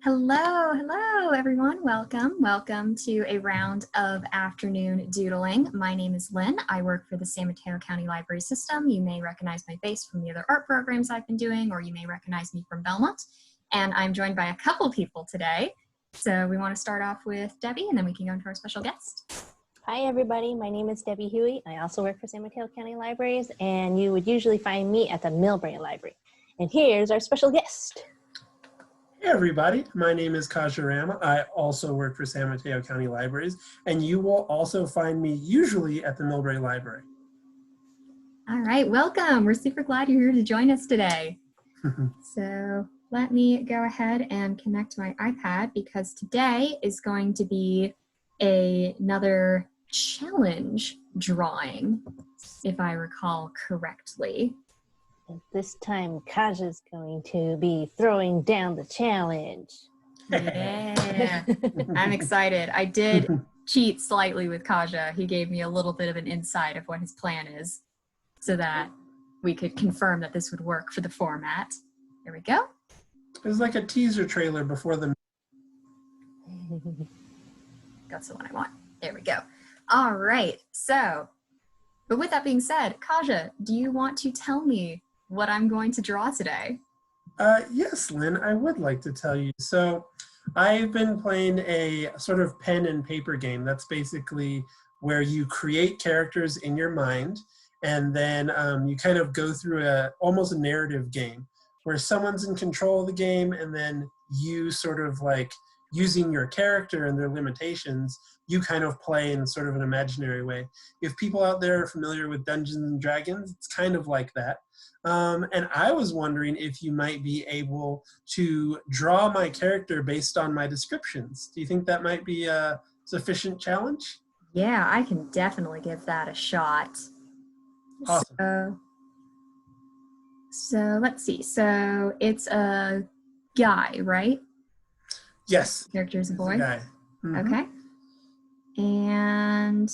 Hello, everyone. Welcome to a round of afternoon doodling. My name is Lynne. I work for the San Mateo County Library System. You may recognize my face from the other art programs I've been doing, or you may recognize me from Belmont. And I'm joined by a couple people today. So we want to start off with Debbie, and then we can go into our special guest. Hi, everybody. My name is Debbie Huey. I also work for San Mateo County Libraries, and you would usually find me at the Millbrae Library. And here's our special guest. Hey everybody, my name is Kaja Rama. I also work for San Mateo County Libraries, and you will also find me usually at the Millbrae Library. All right, welcome. We're super glad you're here to join us today. So let me go ahead and connect my iPad because today is going to be another challenge drawing, if I recall correctly. And this time, Kaja's going to be throwing down the challenge. Yeah, I'm excited. I did cheat slightly with Kaja. He gave me a little bit of an insight of what his plan is so that we could confirm that this would work for the format. There we go. It was like a teaser trailer before the... That's the one I want. There we go. All right. So, but with that being said, Kaja, do you want to tell me what I'm going to draw today? Yes, Lynn, I would like to tell you. So I've been playing a sort of pen and paper game. That's basically where you create characters in your mind, and then you kind of go through almost a narrative game where someone's in control of the game, and then you sort of like using your character and their limitations, you kind of play in sort of an imaginary way. If people out there are familiar with Dungeons and Dragons, it's kind of like that. And I was wondering if you might be able to draw my character based on my descriptions. Do you think that might be a sufficient challenge? Yeah, I can definitely give that a shot. Awesome. So let's see. So it's a guy, right? Yes. Character is a boy. Guy. Mm-hmm. Okay. And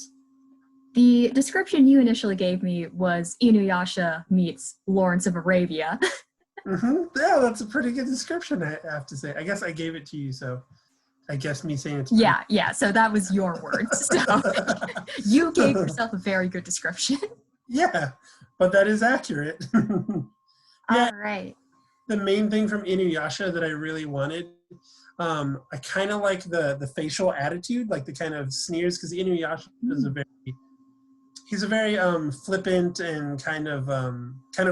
the description you initially gave me was Inuyasha meets Lawrence of Arabia. Mm-hmm. Yeah, that's a pretty good description, I have to say. I guess I gave it to you, so I guess me saying it's Yeah, so that was your words. So you gave yourself a very good description. Yeah, but that is accurate. Yeah. All right. The main thing from Inuyasha that I really wanted, I kind of like the facial attitude, like the kind of sneers, because Inuyasha is he's a very flippant and kind of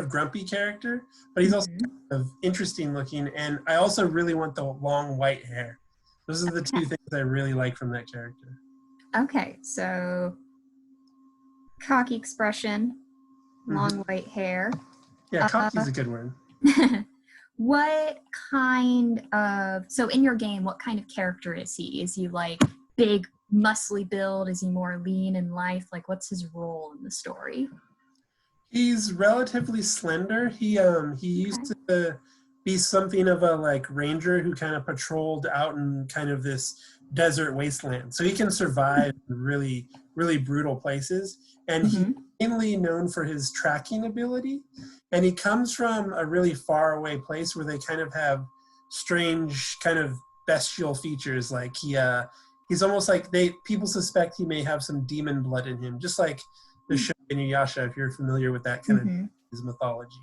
grumpy character, but he's also kind of interesting looking, and I also really want the long white hair. Those are the two things I really like from that character. Okay, so cocky expression, long white hair. Yeah, cocky's a good word. What kind of, so in your game, what kind of character is he? Is he like big, muscly build? Is he more lean in life? Like, what's his role in the story? He's relatively slender. He used to be something of a like ranger who kind of patrolled out in kind of this desert wasteland. So he can survive in really, really brutal places. And he's mainly known for his tracking ability. And he comes from a really far away place where they kind of have strange kind of bestial features. Like he's almost like people suspect he may have some demon blood in him, just like the show Inuyasha, if you're familiar with that kind of his mythology.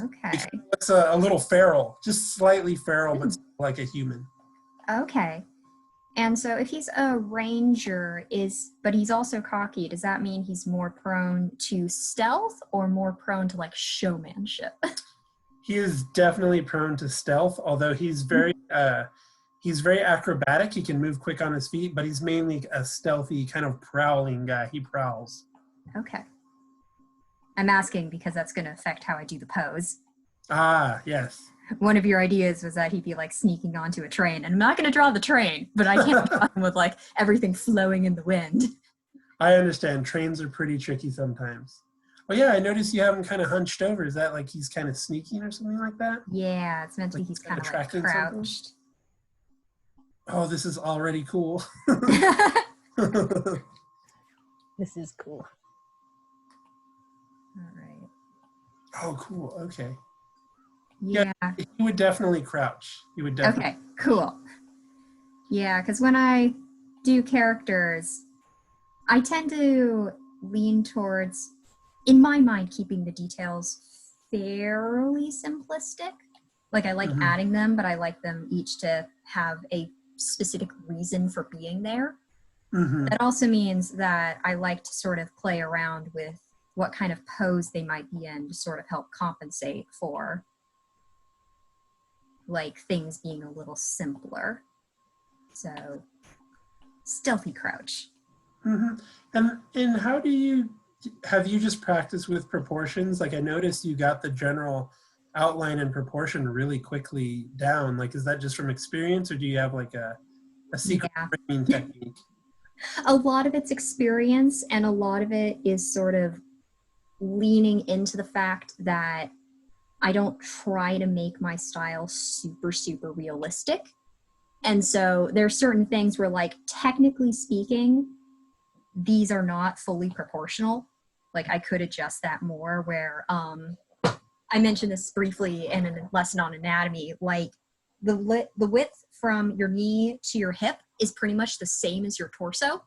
Okay. It's a little feral, just slightly feral, but like a human. Okay. And so if he's a ranger, but he's also cocky, does that mean he's more prone to stealth or more prone to like showmanship? He is definitely prone to stealth, although he's very acrobatic. He can move quick on his feet, but he's mainly a stealthy kind of prowling guy. He prowls. Okay. I'm asking because that's going to affect how I do the pose. Ah, yes. One of your ideas was that he'd be like sneaking onto a train, and I'm not going to draw the train, but I can't draw him with like everything flowing in the wind. I understand. Trains are pretty tricky sometimes. Oh yeah, I noticed you have him kind of hunched over. Is that like he's kind of sneaking or something like that? Yeah, it's meant to be he's kind of like crouched. Something? Oh, this is already cool. This is cool. All right. Oh, cool. Okay. Yeah, Yeah. he would definitely crouch. He would definitely. Okay, cool. Yeah, because when I do characters, I tend to lean towards, in my mind, keeping the details fairly simplistic. Like, I like Mhm. adding them, but I like them each to have a specific reason for being there. Mhm. That also means that I like to sort of play around with what kind of pose they might be in to sort of help compensate for like things being a little simpler. So, stealthy crouch. Mhm. And how do you have you just practiced with proportions? Like I noticed you got the general outline and proportion really quickly down. Like is that just from experience or do you have like a secret Yeah. training technique? A lot of it's experience, and a lot of it is sort of leaning into the fact that I don't try to make my style super, super realistic. And so there are certain things where, like, technically speaking, these are not fully proportional. Like, I could adjust that more. Where I mentioned this briefly in a lesson on anatomy. Like, the width from your knee to your hip is pretty much the same as your torso.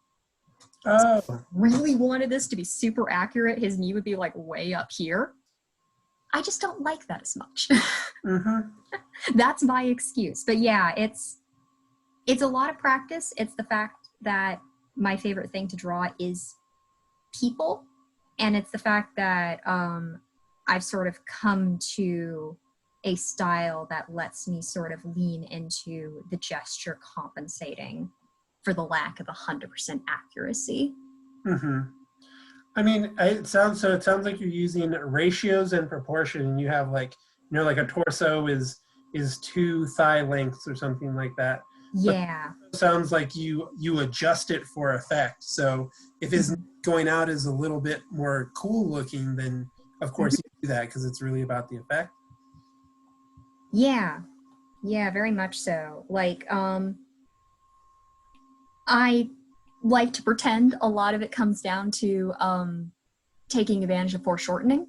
Oh. Really wanted this to be super accurate, his knee would be like way up here. I just don't like that as much. Mm-hmm. That's my excuse. But yeah, it's a lot of practice. It's the fact that my favorite thing to draw is people, and it's the fact that I've sort of come to a style that lets me sort of lean into the gesture compensating for the lack of 100% accuracy. Mm-hmm. I mean, it sounds like you're using ratios and proportion, and you have like like a torso is two thigh lengths or something like that. But Yeah. it sounds like you adjust it for effect. So if his Mhm. going out is a little bit more cool looking, then of course you do that because it's really about the effect. Yeah. Yeah, very much so. Like, I like to pretend a lot of it comes down to taking advantage of foreshortening,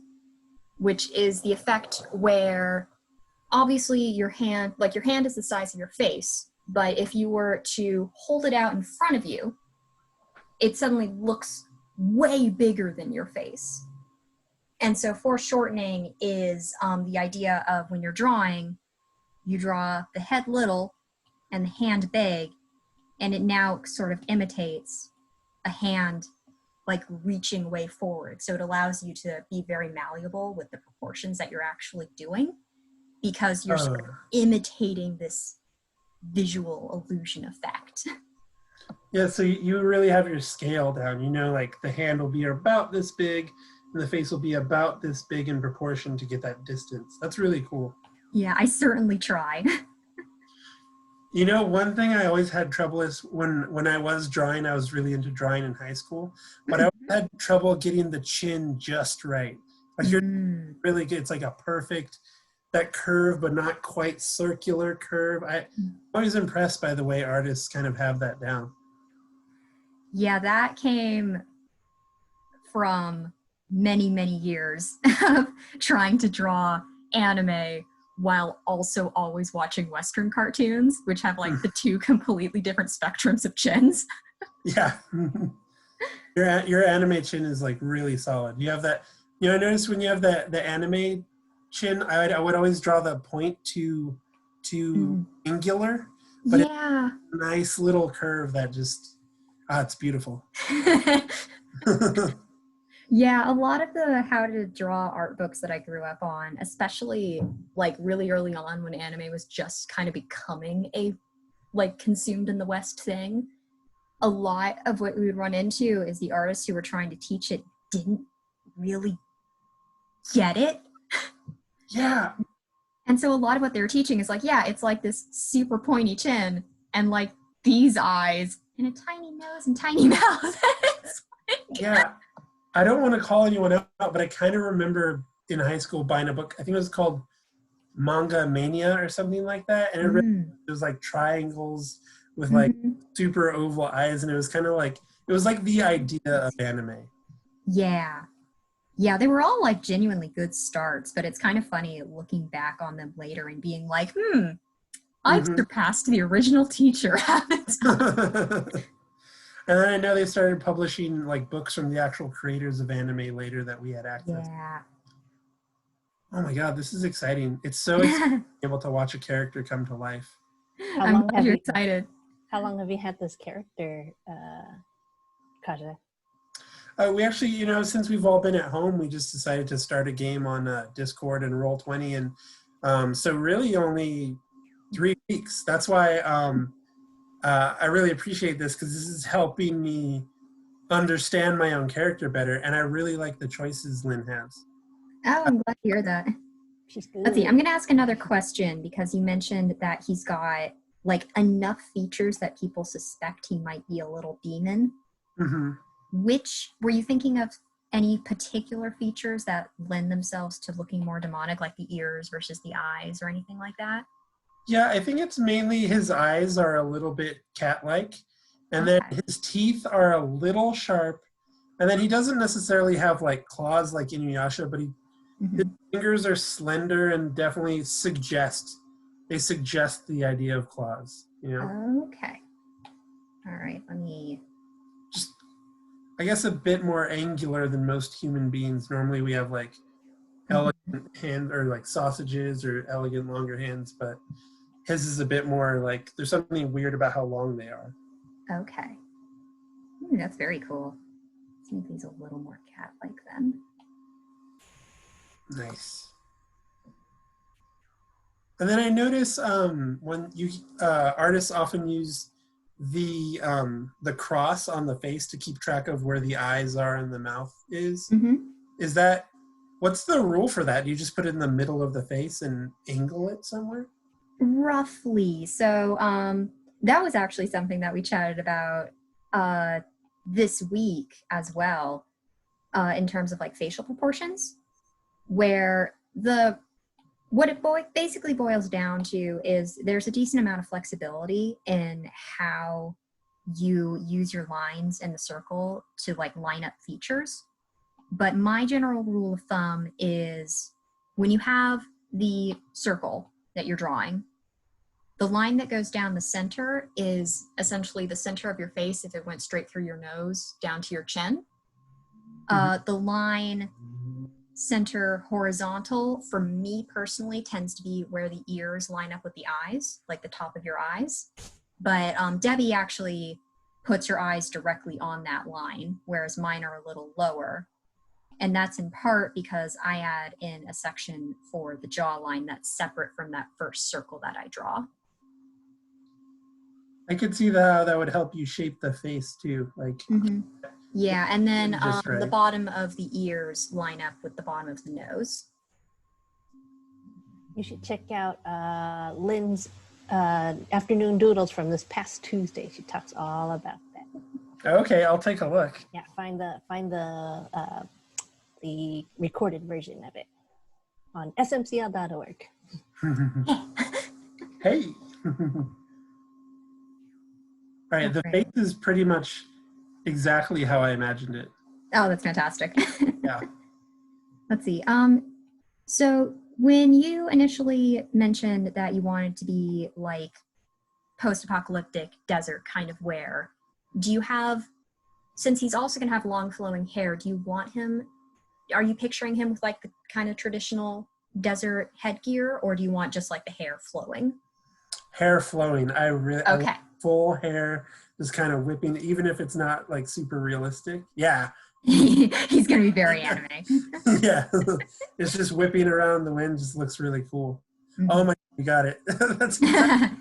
which is the effect where obviously your hand is the size of your face, but if you were to hold it out in front of you, it suddenly looks way bigger than your face. And so foreshortening is the idea of when you're drawing, you draw the head little and the hand big, and it now sort of imitates a hand like reaching way forward. So it allows you to be very malleable with the proportions that you're actually doing because you're sort of Oh, imitating this visual illusion effect. yeah. So you really have your scale down. Like the hand will be about this big, and the face will be about this big in proportion to get that distance. That's really cool. Yeah, I certainly try. One thing I always had trouble is when I was drawing, I was really into drawing in high school, but I always had trouble getting the chin just right. Like you're Mm. really good. It's like a perfect that curve, but not quite circular curve. I'm always impressed by the way artists kind of have that down. Yeah, that came from many, many years of trying to draw anime while also always watching Western cartoons, which have like the two completely different spectrums of chins. Yeah, your anime chin is like really solid. You have that. I noticed when you have the anime chin, I would always draw the point to Mm. angular, but it's Yeah. a nice little curve that just it's beautiful. Yeah, a lot of the how to draw art books that I grew up on, especially like really early on when anime was just kind of becoming a like consumed in the West thing, a lot of what we would run into is the artists who were trying to teach it didn't really get it. Yeah, And so a lot of what they were teaching is like, yeah, it's like this super pointy chin and like these eyes and a tiny nose and tiny mouth. It's like, yeah. I don't want to call anyone out, but I kind of remember in high school buying a book. I think it was called Manga Mania or something like that, and mm, it was like triangles with like mhm. super oval eyes, and it was kind of like it was like the idea of anime. Yeah. Yeah, they were all like genuinely good starts, but it's kind of funny looking back on them later and being like, I've Hmm. surpassed the original teacher. And then I know they started publishing like books from the actual creators of anime later that we had access. Yeah. Oh my god, this is exciting. It's so exciting to be able to watch a character come to life. How I'm long glad have you're you excited. How long have you had this character, Kaja? We actually, since we've all been at home, we just decided to start a game on Discord and Roll20, and so really only 3 weeks. That's why I really appreciate this, because this is helping me understand my own character better, and I really like the choices Lynn has. Oh, I'm glad to hear that. She's Let's see, good. I'm going to ask another question because you mentioned that he's got like enough features that people suspect he might be a little demon. Hmm. Which were you thinking of any particular features that lend themselves to looking more demonic, like the ears versus the eyes or anything like that? Yeah, I think it's mainly his eyes are a little bit cat-like, and then Okay. his teeth are a little sharp, and then he doesn't necessarily have like claws like Inuyasha, but his Hmm. fingers are slender and definitely suggest the idea of claws, Okay. All right. Let me. just I guess a bit more angular than most human beings. Normally we have like Mhm. elegant hand or like sausages or elegant longer hands, but his is a bit more like there's something weird about how long they are. Okay. That's very cool. Let's make these a little more cat-like then. Nice. And then I notice when you artists often use the cross on the face to keep track of where the eyes are and the mouth is. Hmm. Is that what's the rule for that? Do you just put it in the middle of the face and angle it somewhere? Roughly. So that was actually something that we chatted about uh, this week as well, in terms of like facial proportions, where the what it basically boils down to is there's a decent amount of flexibility in how you use your lines in the circle to like line up features. But my general rule of thumb is when you have the circle that you're drawing, the line that goes down the center is essentially the center of your face if it went straight through your nose down to your chin. Mhm. The line center horizontal for me personally tends to be where the ears line up with the eyes, like the top of your eyes. But Debbie actually puts her eyes directly on that line, whereas mine are a little lower. And that's in part because I add in a section for the jawline that's separate from that first circle that I draw. I could see how that would help you shape the face too, like Mm-hmm. Yeah, and then just the right. bottom of the ears line up with the bottom of the nose. You should check out Lynn's afternoon doodles from this past Tuesday. She talks all about that. Okay, I'll take a look. Yeah, find the recorded version of it on smcl.org. Hey. All right, All the face right. is pretty much exactly how I imagined it. Oh, that's fantastic. Yeah. Let's see. So when you initially mentioned that you wanted to be like post-apocalyptic desert kind of wear, do you have, since he's also going to have long flowing hair, do you want him, are you picturing him with like the kind of traditional desert headgear, or do you want just like the hair flowing? Hair flowing. I like Okay. full hair just kind of whipping, even if it's not like super realistic. Yeah. He's going to be very anime. Yeah. It's just whipping around the wind, just looks really cool. Oh Mhm. my, you got it. That's exactly,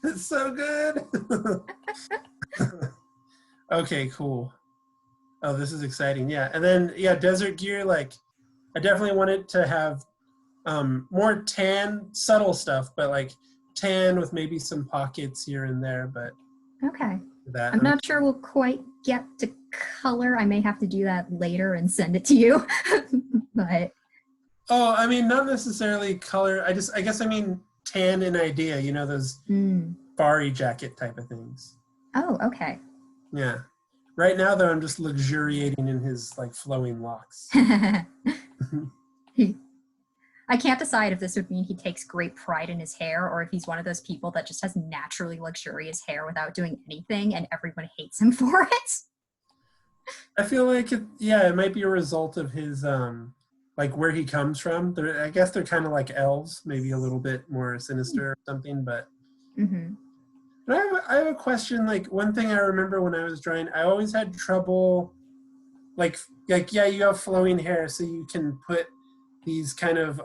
that's so good. Okay, cool. Oh, this is exciting. Yeah. And then yeah, desert gear, like I definitely wanted to have more tan, subtle stuff, but like tan with maybe some pockets here and there, but Okay. that I'm not sure we'll quite get to color. I may have to do that later and send it to you. But oh, I mean not necessarily color. I guess I mean tan in idea, those mm. Fari jacket type of things. Oh, okay. Yeah. Right now, though, I'm just luxuriating in his like flowing locks. I can't decide if this would mean he takes great pride in his hair or if he's one of those people that just has naturally luxurious hair without doing anything and everyone hates him for it. I feel like it might be a result of his like where he comes from. I guess they're kind of like elves, maybe a little bit more sinister or something. But Mm-hmm. I have a question. Like one thing I remember when I was drawing, I always had trouble. Like yeah, you have flowing hair, so you can put these kind of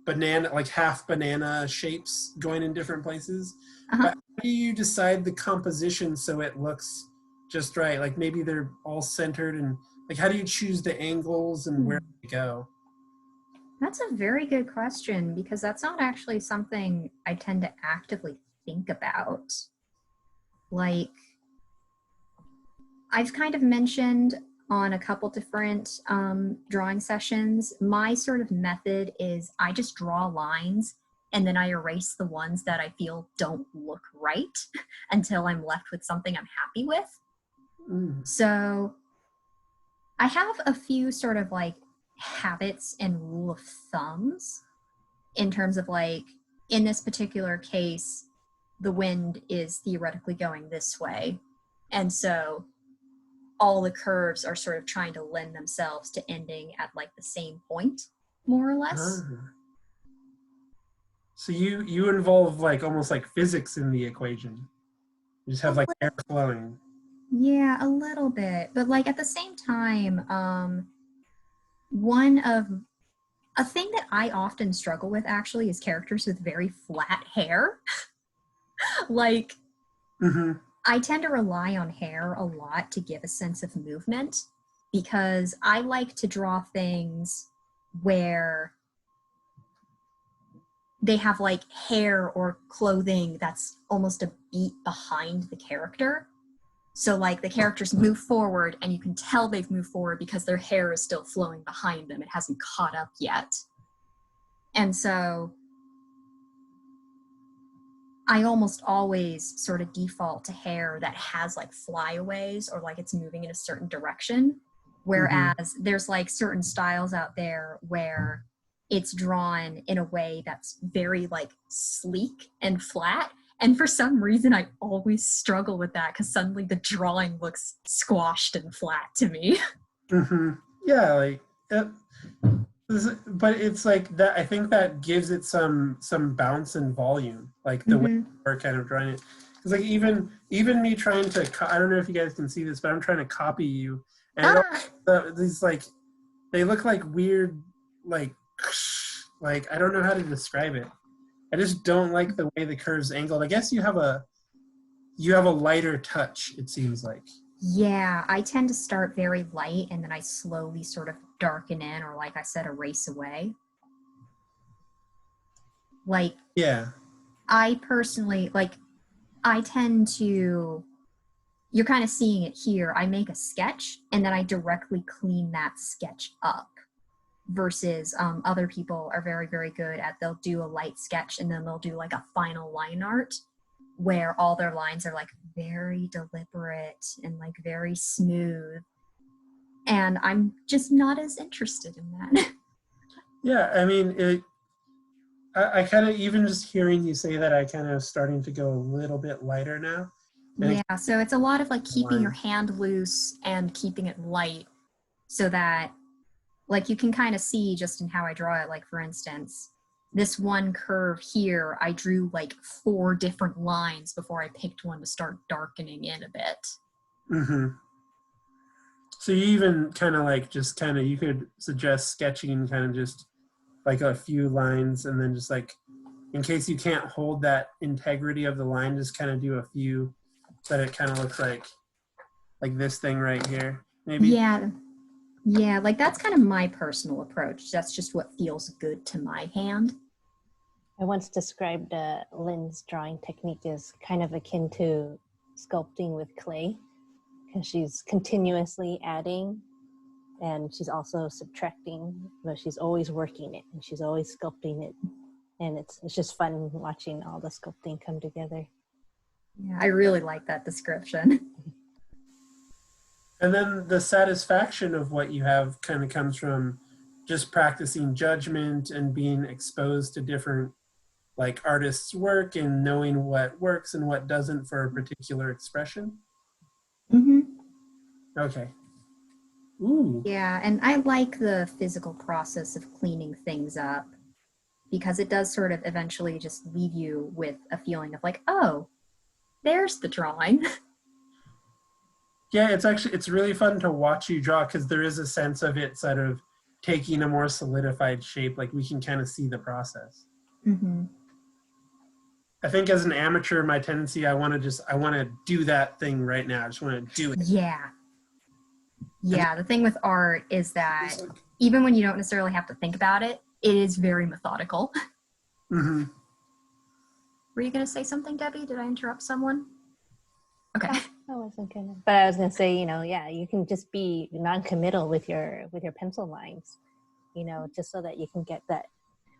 banana, like half banana shapes going in different places. Uh-huh. But how do you decide the composition so it looks just right? Like maybe they're all centered, and like how do you choose the angles and where to go? That's a very good question because that's not actually something I tend to actively think about. Like, I've kind of mentioned on a couple different drawing sessions, my sort of method is I just draw lines and then I erase the ones that I feel don't look right until I'm left with something I'm happy with. Mm. So I have a few sort of like habits and rule of thumbs in terms of like, in this particular case, the wind is theoretically going this way. And so all the curves are sort of trying to lend themselves to ending at like the same point, more or less. Ah. So you involve like almost like physics in the equation. You just have like air flowing. Yeah, a little bit. But like at the same time, one of a thing that I often struggle with actually is characters with very flat hair. Like, Mm-hmm. I tend to rely on hair a lot to give a sense of movement because I like to draw things where they have like hair or clothing that's almost a beat behind the character. So like the characters move forward and you can tell they've moved forward because their hair is still flowing behind them. It hasn't caught up yet. And so I almost always sort of default to hair that has like flyaways or like it's moving in a certain direction. Whereas there's like certain styles out there where it's drawn in a way that's very like sleek and flat. And for some reason, I always struggle with that because suddenly the drawing looks squashed and flat to me. Mm-hmm. Yeah, like but it's like that. I think that gives it some bounce and volume, like the way Mm-hmm. we're kind of drawing it. Because like even me trying to, I don't know if you guys can see this, but I'm trying to copy you, and Ah, these like they look like weird, like like I don't know how to describe it. I just don't like the way the curves angled. I guess you have a lighter touch. It seems like. yeah, I tend to start very light and then I slowly sort of darken in or, like I said, erase away. Like, Yeah. I personally, like, I tend to, you're kind of seeing it here. I make a sketch and then I directly clean that sketch up versus other people are very, very good at they'll do a light sketch and then they'll do like a final line art where all their lines are like very deliberate and like very smooth. And I'm just not as interested in that. Yeah. I mean, I kind of, even just hearing you say that, I kind of starting to go a little bit lighter now. And Yeah, so it's a lot of like keeping your line. hand loose and keeping it light so that like you can kind of see just in how I draw it. Like for instance, this one curve here, I drew like 4 different lines before I picked one to start darkening in a bit. Mm-hmm. So you even kind of like just kind of, you could suggest sketching kind of just like a few lines, and then just like in case you can't hold that integrity of the line, just kind of do a few so that it kind of looks like this thing right here, maybe. Yeah, yeah, like that's kind of my personal approach. That's just what feels good to my hand. I once described Lynne's drawing technique as kind of akin to sculpting with clay because she's continuously adding and she's also subtracting, but she's always working it and she's always sculpting it. And it's just fun watching all the sculpting come together. Yeah, I really like that description. And then the satisfaction of what you have kind of comes from just practicing judgment and being exposed to different like artists' work and knowing what works and what doesn't for a particular expression. Mm-hmm. Okay. Ooh. Yeah, and I like the physical process of cleaning things up because it does sort of eventually just leave you with a feeling of like, oh, there's the drawing. Yeah, it's really fun to watch you draw because there is a sense of it sort of taking a more solidified shape. Like we can kind of see the process. Mm-hmm. I think as an amateur, my tendency, I want to do that thing right now. I just want to do it. Yeah. Yeah, the thing with art is that even when you don't necessarily have to think about it, it is very methodical. Mm-hmm. Were you going to say something, Debbie? Did I interrupt someone? Okay. I wasn't gonna, but I was gonna say, yeah, you can just be non-committal with your pencil lines, just so that you can get that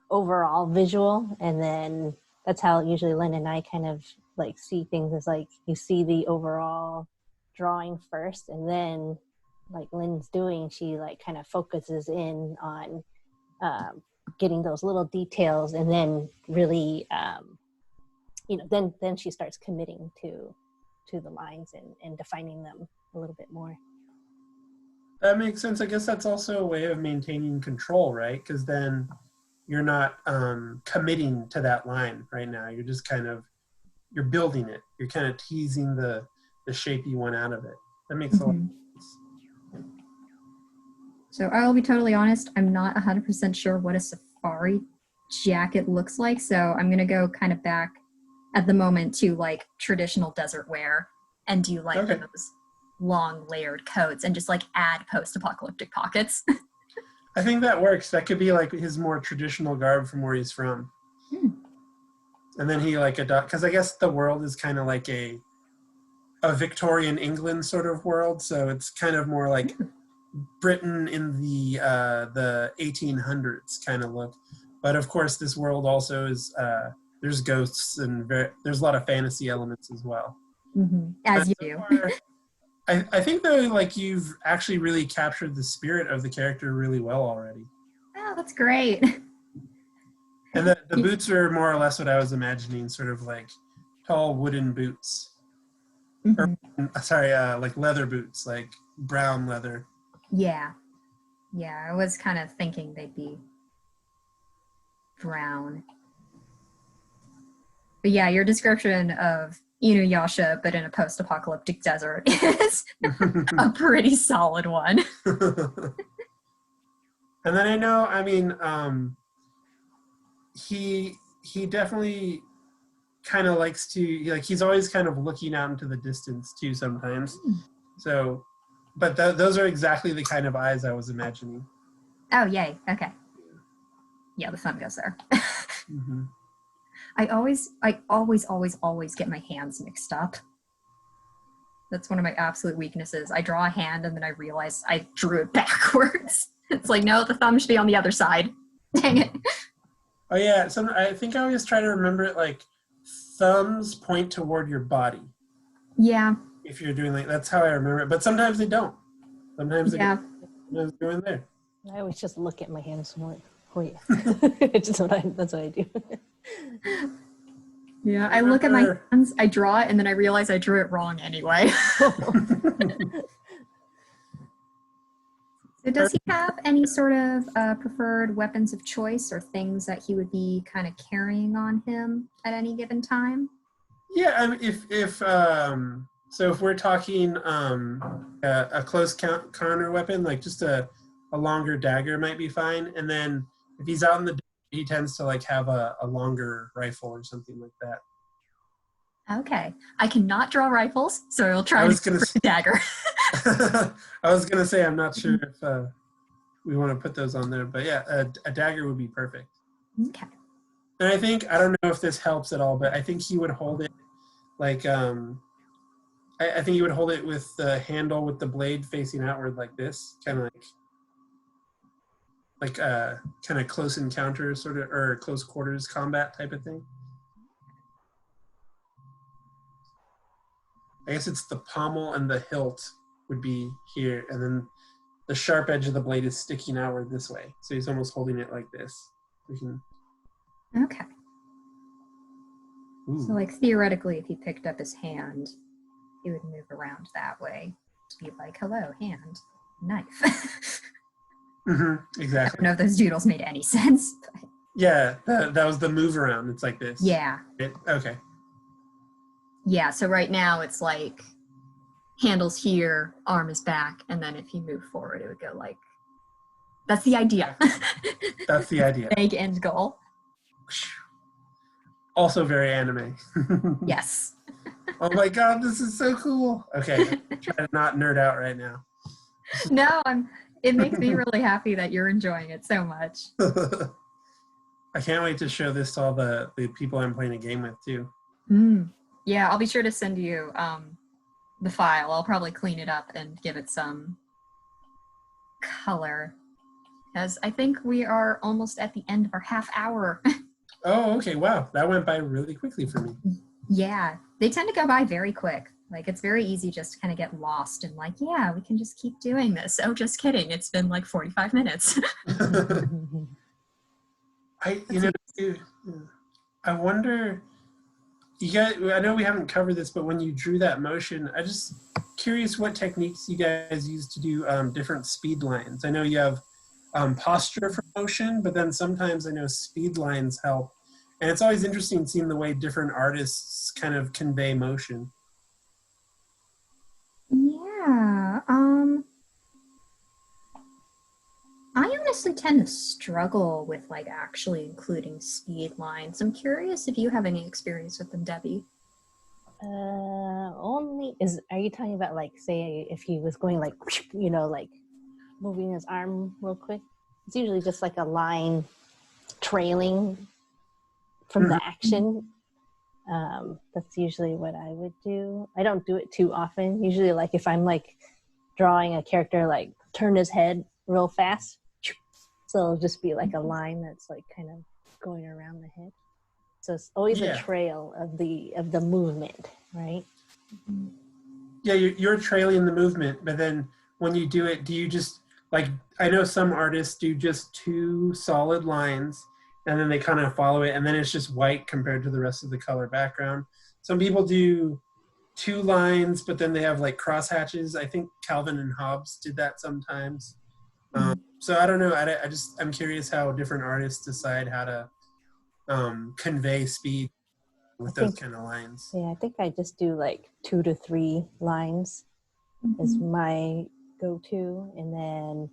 overall visual, and then that's how usually Lynn and I kind of like see things, is like you see the overall drawing first, and then like Lynn's doing, she like kind of focuses in on getting those little details, and then really then she starts committing to the lines and defining them a little bit more. That makes sense. I guess that's also a way of maintaining control, right? Because then you're not committing to that line right now. You're just you're building it. You're kind of teasing the shape you want out of it. That makes a lot of sense. So I'll be totally honest, I'm not 100% sure what a safari jacket looks like. So I'm going to go kind of back at the moment to like traditional desert wear and do like those long layered coats and just like add post-apocalyptic pockets. I think that works. That could be like his more traditional garb from where he's from. And then he like because I guess the world is kind of like a Victorian England sort of world, so it's kind of more like Britain in the 1800s kind of look. But of course, this world also is there's ghosts and there's a lot of fantasy elements as well. Mm-hmm. As you do. I think though, like you've actually really captured the spirit of the character really well already. Oh, that's great. And the boots are more or less what I was imagining, sort of like tall wooden boots. Mm-hmm. Or, sorry, like leather boots, like brown leather. Yeah. Yeah, I was kind of thinking they'd be brown. But yeah, your description of Inuyasha, but in a post-apocalyptic desert, is a pretty solid one. And then I know, I mean, he definitely kind of likes to, like, he's always kind of looking out into the distance too sometimes. So, but those are exactly the kind of eyes I was imagining. Oh, yay. Okay. Yeah, the sun goes there. Mm-hmm. I always get my hands mixed up. That's one of my absolute weaknesses. I draw a hand and then I realize I drew it backwards. It's like, no, the thumb should be on the other side. Dang it. Oh yeah, I think I always try to remember it like thumbs point toward your body. Yeah. If you're doing like, that's how I remember it. But sometimes they don't. Sometimes they go in there. I always just look at my hands more. Oh yeah. That's what I do. Yeah, I look at my hands, I draw it, and then I realize I drew it wrong anyway. So does he have any sort of preferred weapons of choice or things that he would be kind of carrying on him at any given time? Yeah, I mean, if we're talking a close counter weapon, like just a longer dagger might be fine. And then if he's out in the desert, he tends to like have a longer rifle or something like that. Okay, I cannot draw rifles, so I'll try to a dagger. I was gonna say I'm not sure if we want to put those on there, but yeah, a dagger would be perfect. Okay. And I don't know if this helps at all, but I think he would hold it like I think he would hold it with the handle with the blade facing outward like this, kind of like kind of close encounter sort of, or close quarters combat type of thing. I guess it's the pommel and the hilt would be here, and then the sharp edge of the blade is sticking outward this way. So he's almost holding it like this. We can. Okay. Ooh. So like theoretically, if he picked up his hand, he would move around that way to be like, hello, hand, knife. Exactly. I don't know if those doodles made any sense. But Yeah, that was the move around. It's like this. yeah. Okay. Yeah, so right now it's like handles here, arm is back, and then if you move forward, it would go like, that's the idea. That's the idea. Vague end goal. Also very anime. Yes. Oh my god, this is so cool. Okay, try to not nerd out right now. No, it makes me really happy that you're enjoying it so much. I can't wait to show this to all the people I'm playing a game with too. Yeah, I'll be sure to send you the file. I'll probably clean it up and give it some color, because I think we are almost at the end of our half hour. Oh, okay, wow. That went by really quickly for me. Yeah, they tend to go by very quick. Like, it's very easy just to kind of get lost and like, yeah, we can just keep doing this. Oh, just kidding. It's been like 45 minutes. I wonder, you guys, I know we haven't covered this, but when you drew that motion, I just curious what techniques you guys use to do different speed lines. I know you have posture for motion, but then sometimes I know speed lines help. And it's always interesting seeing the way different artists kind of convey motion. Yeah. I honestly tend to struggle with like actually including speed lines. I'm curious if you have any experience with them, Debbie. Are you talking about like, say, if he was going like, you know, like moving his arm real quick? It's usually just like a line trailing from the action. That's usually what I would do. I don't do it too often. Usually, like if I'm like drawing a character, like turn his head real fast, so it'll just be like a line that's like kind of going around the head. So it's always a trail of the movement, right? Yeah, you're trailing the movement, but then when you do it, do you just like, I know some artists do just two solid lines and then they kind of follow it and then it's just white compared to the rest of the color background. Some people do two lines, but then they have like crosshatches. I think Calvin and Hobbes did that sometimes. So I don't know. I'm curious how different artists decide how to convey speed with those kind of lines. Yeah, I think I just do like 2 to 3 lines is my go-to, and then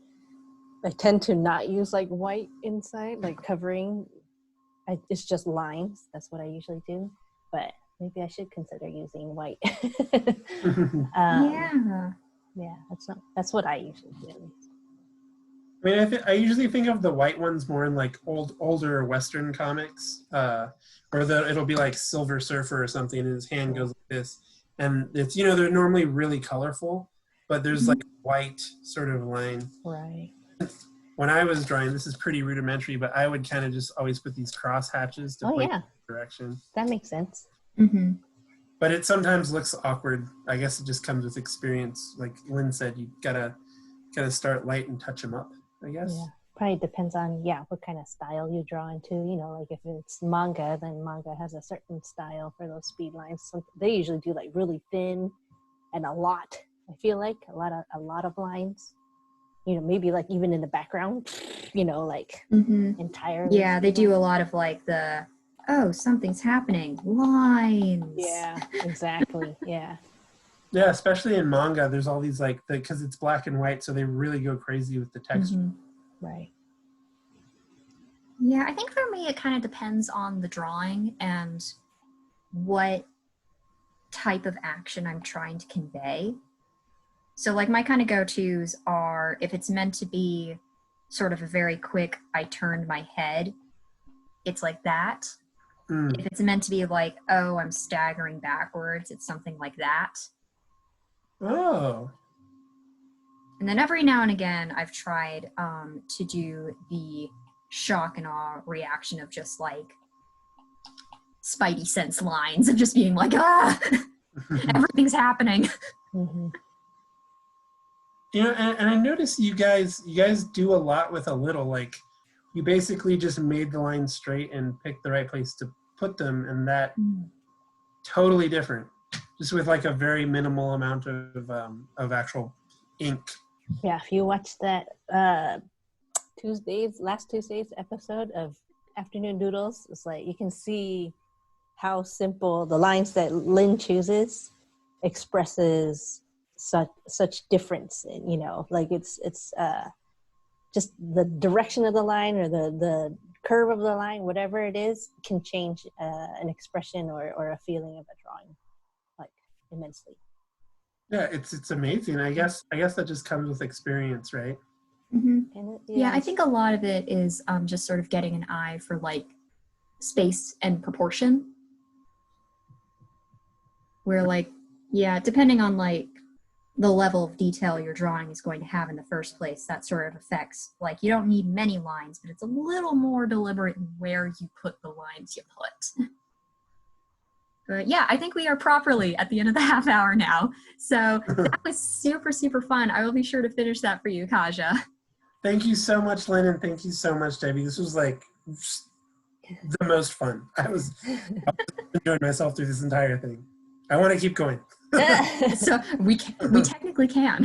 I tend to not use like white inside, like covering. It's just lines. That's what I usually do, but maybe I should consider using white. Yeah, that's what I usually do. I mean, I usually think of the white ones more in like older Western comics, where it'll be like Silver Surfer or something, and his hand goes like this, and it's, you know, they're normally really colorful, but there's like a white sort of line. Right. When I was drawing, this is pretty rudimentary, but I would kind of just always put these cross hatches to point in the direction. That makes sense. But it sometimes looks awkward. I guess it just comes with experience. Like Lynn said, you gotta start light and touch them up, I guess. Yeah, probably depends on what kind of style you draw into. You know, like if it's manga, then manga has a certain style for those speed lines. So they usually do like really thin and a lot. I feel like a lot of lines. You know, maybe like even in the background. You know, like entirely. Yeah, they do a lot of like the, oh, something's happening lines. Yeah, exactly. Yeah. Yeah, especially in manga, there's all these like, because it's black and white, so they really go crazy with the texture. Right. Yeah, I think for me it kind of depends on the drawing and what type of action I'm trying to convey. So like my kind of go-tos are, if it's meant to be sort of a very quick, I turned my head, it's like that. If it's meant to be like, oh, I'm staggering backwards, it's something like that. Oh. And then every now and again, I've tried to do the shock and awe reaction of just like spidey sense lines of just being like, ah, everything's happening. You know, and I noticed you guys do a lot with a little. Like, you basically just made the lines straight and picked the right place to put them, and that totally different, just with like a very minimal amount of actual ink. Yeah, if you watch that last Tuesday's episode of Afternoon Doodles, it's like you can see how simple the lines that Lynne chooses expresses such difference in, you know, like it's just the direction of the line or the curve of the line, whatever it is, can change an expression or a feeling of a drawing, like, immensely. Yeah, it's amazing. I guess that just comes with experience, right? Mm-hmm. And Yeah, I think a lot of it is just sort of getting an eye for like space and proportion. Where like, yeah, depending on like the level of detail your drawing is going to have in the first place, that sort of affects, like, you don't need many lines, but it's a little more deliberate in where you put the lines you put. But yeah, I think we are properly at the end of the half hour now. So that was super, super fun. I will be sure to finish that for you, Kaja. Thank you so much, Lynn, and thank you so much, Debbie. This was like the most fun. I was enjoying myself through this entire thing. I want to keep going. So we technically can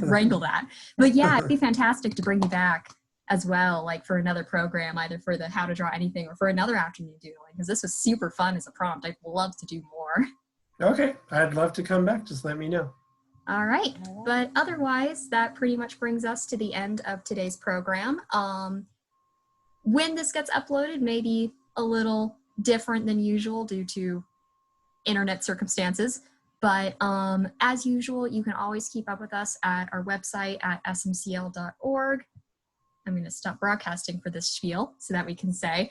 wrangle that. But yeah, it'd be fantastic to bring you back as well, like for another program, either for the How to Draw Anything or for another afternoon doodling, because this was super fun as a prompt. I'd love to do more. Okay, I'd love to come back. Just let me know. All right, but otherwise, that pretty much brings us to the end of today's program. When this gets uploaded, maybe a little different than usual due to internet circumstances. But as usual, you can always keep up with us at our website at smcl.org. I'm going to stop broadcasting for this spiel so that we can say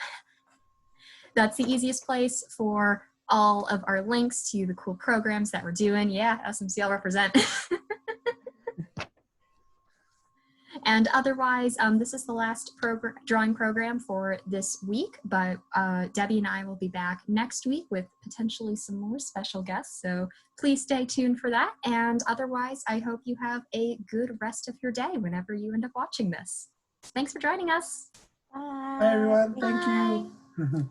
that's the easiest place for all of our links to the cool programs that we're doing. Yeah, SMCL represent. And otherwise, this is the last drawing program for this week, but Debbie and I will be back next week with potentially some more special guests, so please stay tuned for that. And otherwise, I hope you have a good rest of your day whenever you end up watching this. Thanks for joining us. Bye. Bye, everyone. Bye. Thank you.